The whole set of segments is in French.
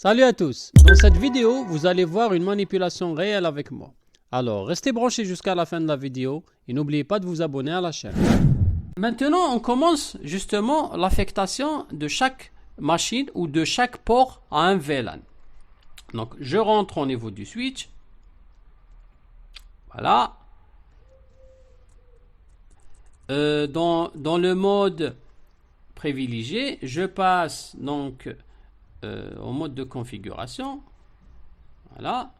Salut à tous. Dans cette vidéo, vous allez voir une manipulation réelle avec moi. Alors, restez branchés jusqu'à la fin de la vidéo et n'oubliez pas de vous abonner à la chaîne. Maintenant, on commence justement l'affectation de chaque machine ou de chaque port à un VLAN. Donc, je rentre au niveau du switch. Voilà. Dans le mode privilégié, je passe donc au mode de configuration. Voilà.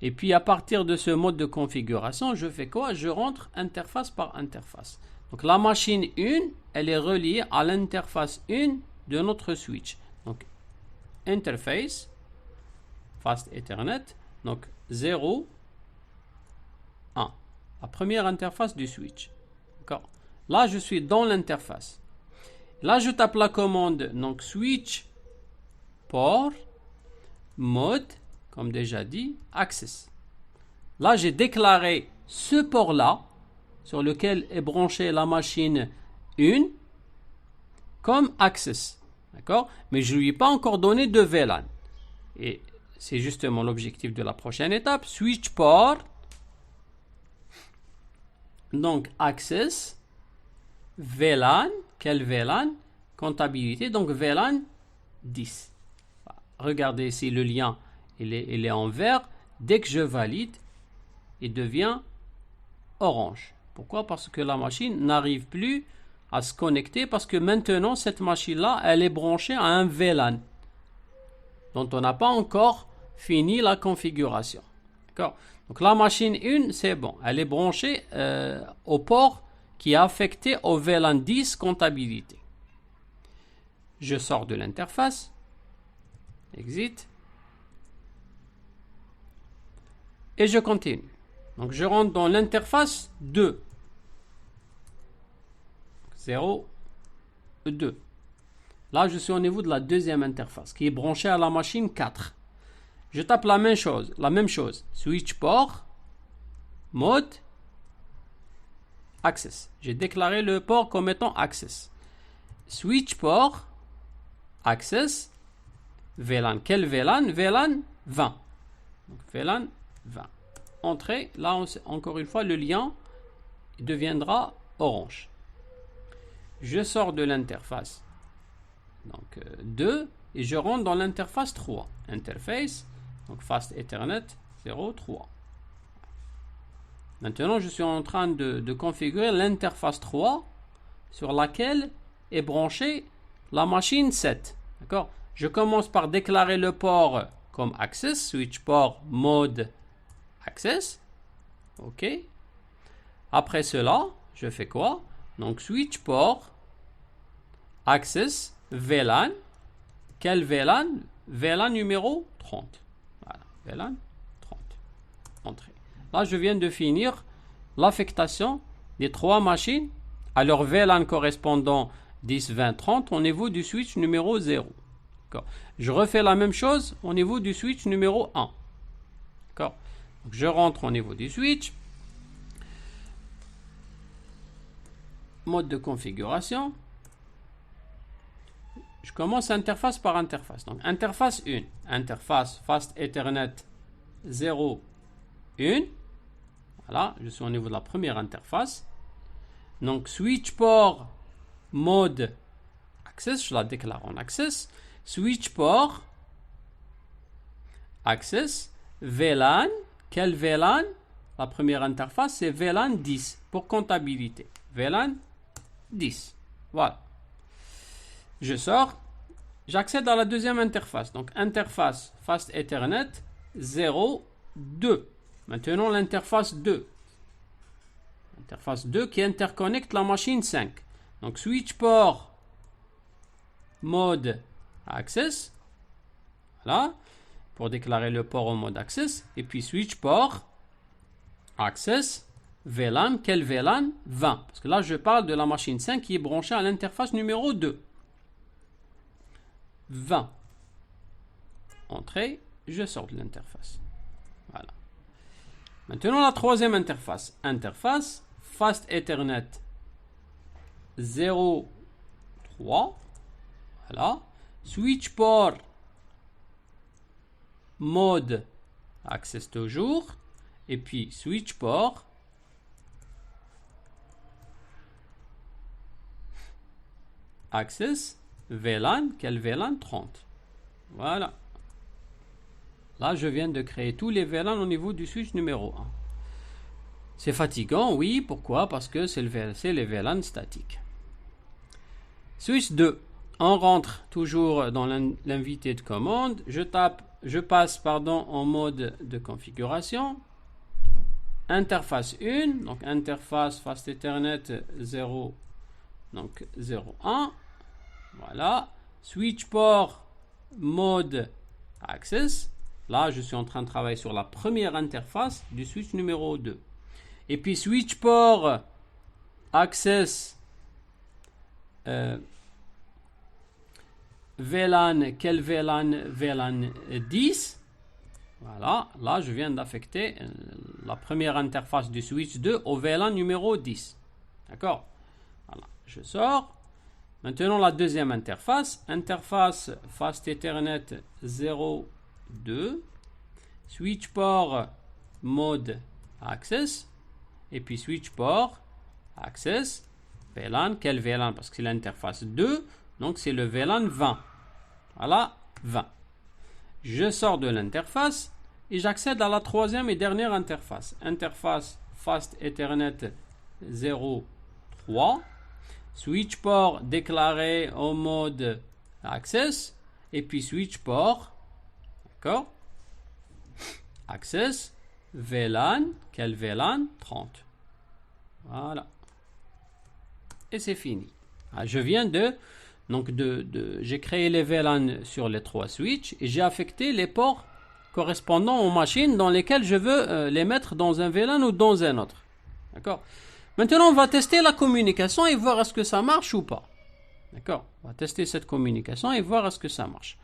Et puis à partir de ce mode de configuration, je fais quoi? Je rentre interface par interface. Donc la machine 1, elle est reliée à l'interface 1 de notre switch. Donc interface, Fast Ethernet, donc 0, 1. La première interface du switch. D'accord. Là, je suis dans l'interface. Là, je tape la commande, donc switch port mode, comme déjà dit, access. Là, j'ai déclaré ce port-là, sur lequel est branchée la machine 1, comme access. D'accord? Mais je ne lui ai pas encore donné de VLAN. Et c'est justement l'objectif de la prochaine étape. Switch port, donc access, VLAN, quel VLAN? Comptabilité, donc VLAN 10. Regardez ici le lien, il est en vert. Dès que je valide, il devient orange. Pourquoi? Parce que la machine n'arrive plus à se connecter, parce que maintenant cette machine-là, elle est branchée à un VLAN dont on n'a pas encore fini la configuration. D'accord? Donc la machine 1, c'est bon. Elle est branchée au port qui est affecté au VLAN 10 comptabilité. Je sors de l'interface. Exit. Et je continue. Donc je rentre dans l'interface 2. 0, 2. Là, je suis au niveau de la deuxième interface qui est branchée à la machine 4. Je tape la même chose. Switch port, mode, access. J'ai déclaré le port comme étant access. Switch port, access, VLAN. Quel VLAN? VLAN 20. Donc VLAN 20. Entrée. Là, encore une fois, le lien deviendra orange. Je sors de l'interface. Donc 2. Et je rentre dans l'interface 3. Interface. Donc Fast Ethernet 03. Maintenant, je suis en train de configurer l'interface 3 sur laquelle est branchée la machine 7. D'accord? Je commence par déclarer le port comme access, switch port mode access. OK. Après cela, je fais quoi? Donc switch port access VLAN. Quel VLAN? VLAN numéro 30. Voilà, VLAN 30. Entrée. Là, je viens de finir l'affectation des 3 machines à leur VLAN correspondant 10, 20, 30 au niveau du switch numéro 0. Je refais la même chose au niveau du switch numéro 1. Donc, je rentre au niveau du switch. Mode de configuration. Je commence interface par interface. Donc, interface 1. Interface Fast Ethernet 0, 1. Voilà, je suis au niveau de la première interface. Donc, switch port mode access, je la déclare en access. Switch port access VLAN. Quel VLAN? La première interface, c'est VLAN 10 pour comptabilité. VLAN 10. Voilà. Je sors. J'accède à la deuxième interface. Donc, interface Fast Ethernet 0, 2. Maintenant, l'interface 2. Interface 2 qui interconnecte la machine 5. Donc, switch port mode access. Voilà. Pour déclarer le port au mode access. Et puis, switch port access VLAN. Quel VLAN? 20. Parce que là, je parle de la machine 5 qui est branchée à l'interface numéro 2. 20. Entrée. Je sors de l'interface. Voilà. Maintenant, la troisième interface. Interface Fast Ethernet 0, 3. Voilà. Switch port mode access toujours, et puis switch port, access VLAN, quel VLAN 30. Voilà. Là, je viens de créer tous les VLAN au niveau du switch numéro 1. C'est fatigant, oui. Pourquoi? Parce que c'est les VLAN statiques. Switch 2. On rentre toujours dans l'invité de commande. Je passe en mode de configuration. Interface 1. Donc, interface Fast Ethernet 0. Donc, 0.1. Voilà. Switch port mode access. Là, je suis en train de travailler sur la première interface du switch numéro 2. Et puis, switch port access VLAN, quel VLAN? VLAN 10. Voilà, là, je viens d'affecter la première interface du switch 2 au VLAN numéro 10. D'accord? Voilà, je sors. Maintenant, la deuxième interface. Interface Fast Ethernet 0.2. Switch port mode access. Et puis switch port access VLAN. Quel VLAN? Parce que c'est l'interface 2. Donc c'est le VLAN 20. Voilà, 20. Je sors de l'interface et j'accède à la troisième et dernière interface. Interface Fast Ethernet 0.3. Switch port déclaré en mode access. Et puis switch port. D'accord? Access VLAN. Quel VLAN? 30. Voilà. Et c'est fini. Je viens j'ai créé les VLAN sur les 3 switches et j'ai affecté les ports correspondant aux machines dans lesquelles je veux les mettre dans un VLAN ou dans un autre. D'accord? Maintenant, on va tester la communication et voir est-ce que ça marche ou pas. D'accord? On va tester cette communication et voir est-ce que ça marche.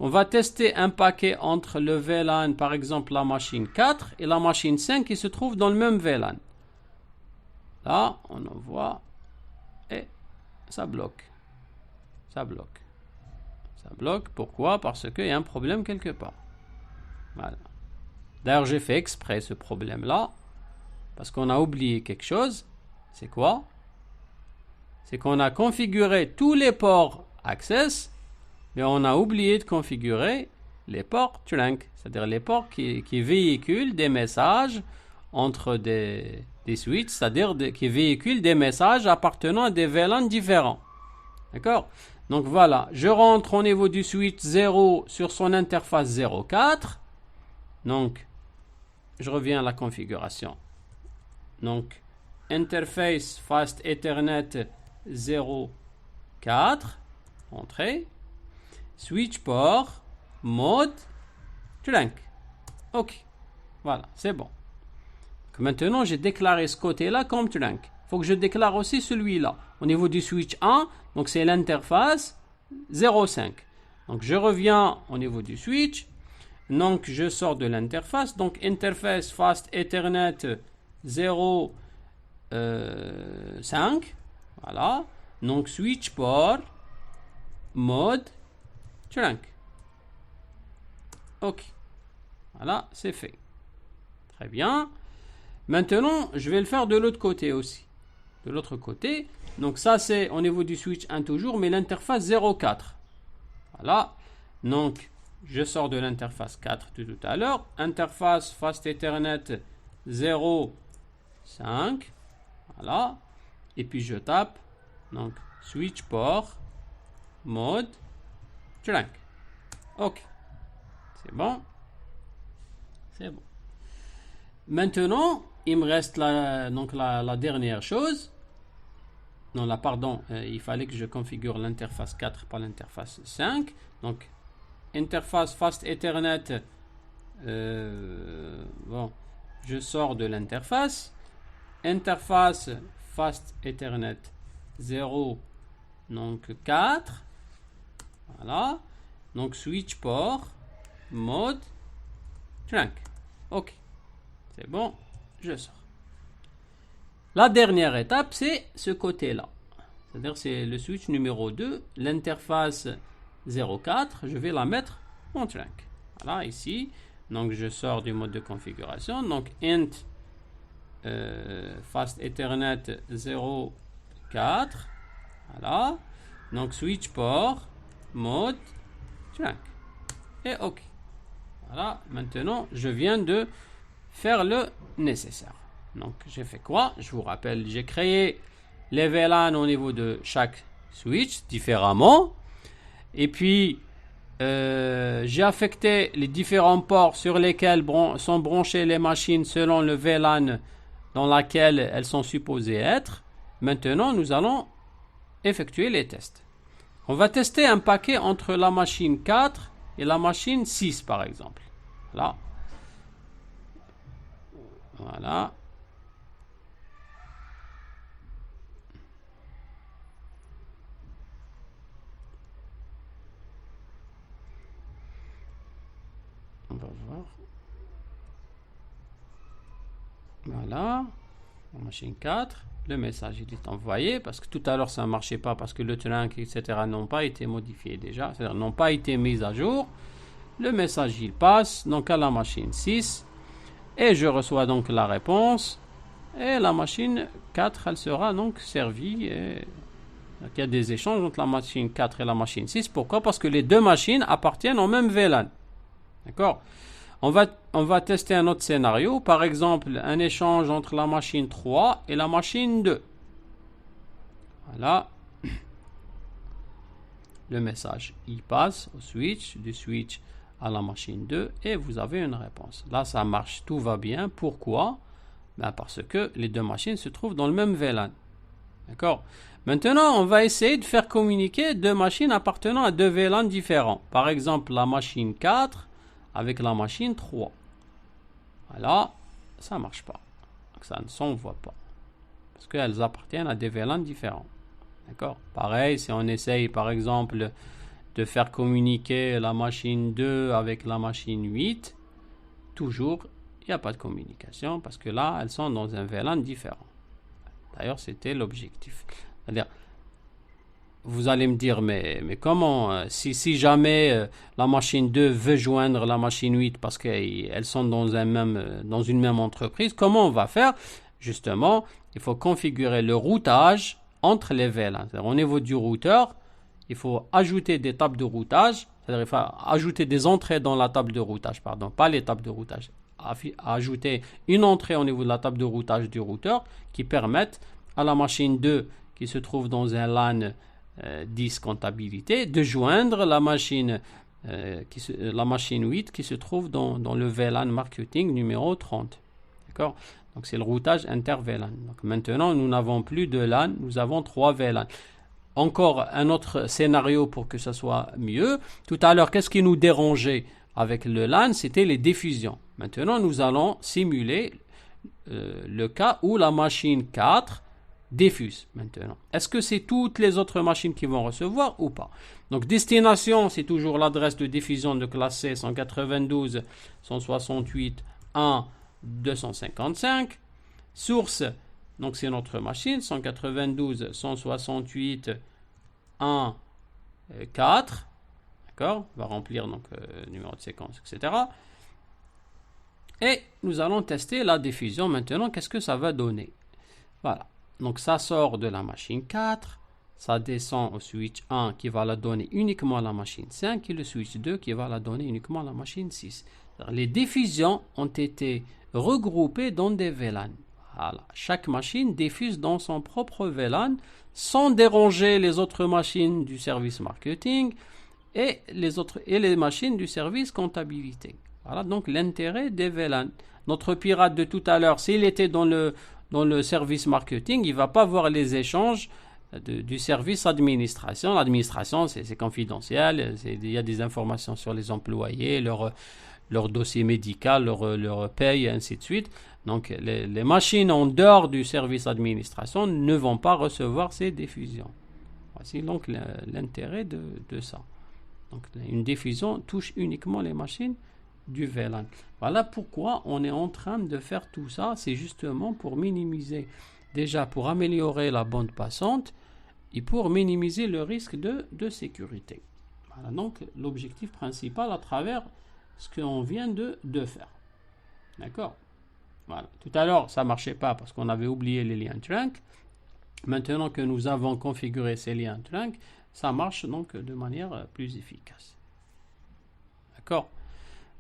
On va tester un paquet entre le VLAN, par exemple la machine 4 et la machine 5 qui se trouve dans le même VLAN. Là, on envoie et ça bloque. Ça bloque. Ça bloque. Pourquoi? Parce qu'il y a un problème quelque part. Voilà. D'ailleurs, j'ai fait exprès ce problème-là. Parce qu'on a oublié quelque chose. C'est quoi? C'est qu'on a configuré tous les ports access. Mais on a oublié de configurer les ports trunk. C'est-à-dire les ports qui véhiculent des messages entre des switches. C'est-à-dire qui véhiculent des messages appartenant à des VLAN différents. D'accord? Donc voilà, je rentre au niveau du switch 0 sur son interface 0.4. Donc, je reviens à la configuration. Donc, interface Fast Ethernet 0.4. Entrée. Switch port, mode, trunk. OK. Voilà, c'est bon. Maintenant, j'ai déclaré ce côté-là comme trunk. Il faut que je déclare aussi celui-là. Au niveau du switch 1, donc c'est l'interface 0.5. Donc je reviens au niveau du switch. Donc je sors de l'interface. Donc interface Fast Ethernet 0.5. Voilà. Donc switch port, mode, trunk. OK. Voilà, c'est fait. Très bien. Maintenant, je vais le faire de l'autre côté aussi. De l'autre côté. Donc ça, c'est au niveau du switch 1 toujours, mais l'interface 0.4. Voilà. Donc, je sors de l'interface 4 de tout à l'heure. Interface Fast Ethernet 0.5. Voilà. Et puis, je tape. Donc, switch port, mode, trunk. OK. C'est bon. C'est bon. Maintenant, il me reste la dernière chose. Non, là, pardon, il fallait que je configure l'interface 4 par l'interface 5. Donc, interface Fast Ethernet. Bon, je sors de l'interface. Interface Fast Ethernet 0, donc 4. Voilà. Donc, switch port, mode, trunk. OK. C'est bon, je sors. La dernière étape, c'est ce côté-là. C'est-à-dire, c'est le switch numéro 2, l'interface 0.4. Je vais la mettre en trunk. Voilà, ici. Donc, je sors du mode de configuration. Donc, int fast Ethernet 0,4. Voilà. Donc, switch port, mode, trunk. Et OK. Voilà. Maintenant, je viens de faire le nécessaire. Donc, j'ai fait quoi? Je vous rappelle, j'ai créé les VLAN au niveau de chaque switch différemment. Et puis, j'ai affecté les différents ports sur lesquels sont branchées les machines selon le VLAN dans laquelle elles sont supposées être. Maintenant, nous allons effectuer les tests. On va tester un paquet entre la machine 4 et la machine 6, par exemple. Là. Voilà. On va voir. Voilà. La machine 4. Le message il est envoyé parce que tout à l'heure ça ne marchait pas parce que le trunk, etc. n'ont pas été modifiés déjà. C'est-à-dire n'ont pas été mis à jour. Le message il passe donc à la machine 6. Et je reçois donc la réponse. Et la machine 4, elle sera donc servie. Et il y a des échanges entre la machine 4 et la machine 6. Pourquoi? Parce que les deux machines appartiennent au même VLAN. D'accord? On va tester un autre scénario. Par exemple, un échange entre la machine 3 et la machine 2. Voilà. Le message, il passe au switch, du switch à la machine 2 et vous avez une réponse. Là, ça marche, tout va bien. Pourquoi? Ben parce que les deux machines se trouvent dans le même VLAN. D'accord? Maintenant, on va essayer de faire communiquer deux machines appartenant à deux VLAN différents. Par exemple, la machine 4 avec la machine 3. Voilà, ça ne marche pas. Donc, ça ne s'envoie pas. Parce qu'elles appartiennent à des VLAN différents. D'accord? Pareil, si on essaye par exemple de faire communiquer la machine 2 avec la machine 8, toujours, il n'y a pas de communication parce que là, elles sont dans un VLAN différent. D'ailleurs, c'était l'objectif. C'est-à-dire, vous allez me dire, mais comment, si jamais la machine 2 veut joindre la machine 8 parce qu'elles sont dans une même entreprise, comment on va faire? Justement, il faut configurer le routage entre les VLAN. Au niveau du routeur, il faut ajouter des tables de routage, c'est-à-dire il faut ajouter des entrées dans la table de routage, pardon, pas les tables de routage, ajouter une entrée au niveau de la table de routage du routeur qui permette à la machine 2 qui se trouve dans un LAN 10 comptabilité de joindre la machine 8 qui se trouve dans le VLAN marketing numéro 30. D'accord? Donc c'est le routage inter-VLAN. Donc maintenant nous n'avons plus de LAN, nous avons 3 VLAN. Encore un autre scénario pour que ça soit mieux. Tout à l'heure, qu'est-ce qui nous dérangeait avec le LAN? C'était les diffusions. Maintenant nous allons simuler le cas où la machine 4 diffuse maintenant. Est-ce que c'est toutes les autres machines qui vont recevoir ou pas? Donc destination, c'est toujours l'adresse de diffusion de classe C 192.168.1.255. Source, donc c'est notre machine 192.168.1.4. D'accord? On va remplir donc numéro de séquence, etc. Et nous allons tester la diffusion maintenant. Qu'est-ce que ça va donner? Voilà. Donc ça sort de la machine 4, ça descend au switch 1 qui va la donner uniquement à la machine 5 et le switch 2 qui va la donner uniquement à la machine 6. Les diffusions ont été regroupées dans des VLAN. Voilà. Chaque machine diffuse dans son propre VLAN sans déranger les autres machines du service marketing et les machines du service comptabilité. Voilà donc l'intérêt des VLAN. Notre pirate de tout à l'heure, s'il était dans le service marketing, il ne va pas voir les échanges du service administration. L'administration, c'est confidentiel, il y a des informations sur les employés, leur dossier médical, leur paye, et ainsi de suite. Donc, les machines en dehors du service administration ne vont pas recevoir ces diffusions. Voici donc l'intérêt de ça. Donc, une diffusion touche uniquement les machines du VLAN. Voilà pourquoi on est en train de faire tout ça. C'est justement pour minimiser, déjà pour améliorer la bande passante et pour minimiser le risque de sécurité. Voilà donc l'objectif principal à travers ce qu'on vient de faire. D'accord? Voilà. Tout à l'heure, ça ne marchait pas parce qu'on avait oublié les liens trunk. Maintenant que nous avons configuré ces liens trunk, ça marche donc de manière plus efficace. D'accord?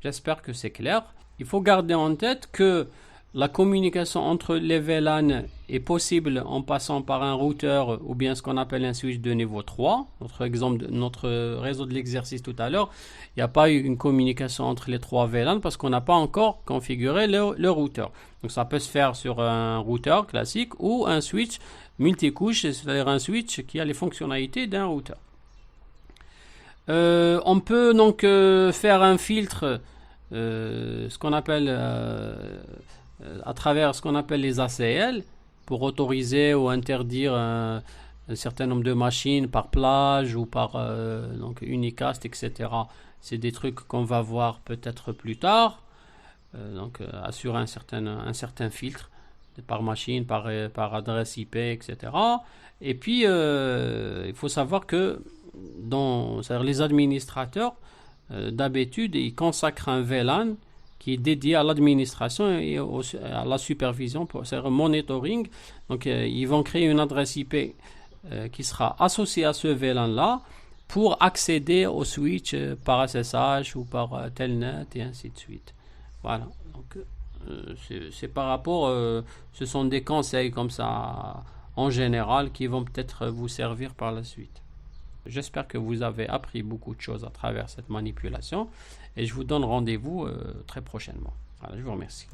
J'espère que c'est clair. Il faut garder en tête que la communication entre les VLAN est possible en passant par un routeur ou bien ce qu'on appelle un switch de niveau 3. Notre exemple, notre réseau de l'exercice tout à l'heure, il n'y a pas eu une communication entre les 3 VLAN parce qu'on n'a pas encore configuré le routeur. Donc ça peut se faire sur un routeur classique ou un switch multicouche, c'est-à-dire un switch qui a les fonctionnalités d'un routeur. On peut donc faire un filtre, ce qu'on appelle à travers ce qu'on appelle les ACL pour autoriser ou interdire un certain nombre de machines par plage ou par donc unicast, etc. C'est des trucs qu'on va voir peut-être plus tard. Donc assurer un certain filtre par machine, par adresse IP, etc. Et puis il faut savoir que les administrateurs d'habitude ils consacrent un VLAN qui est dédié à l'administration et à la supervision, c'est-à-dire monitoring. Donc, ils vont créer une adresse IP qui sera associée à ce VLAN-là pour accéder au switch par SSH ou par Telnet et ainsi de suite. Voilà. Donc, c'est par rapport, ce sont des conseils comme ça en général qui vont peut-être vous servir par la suite. J'espère que vous avez appris beaucoup de choses à travers cette manipulation et je vous donne rendez-vous très prochainement. Voilà, je vous remercie.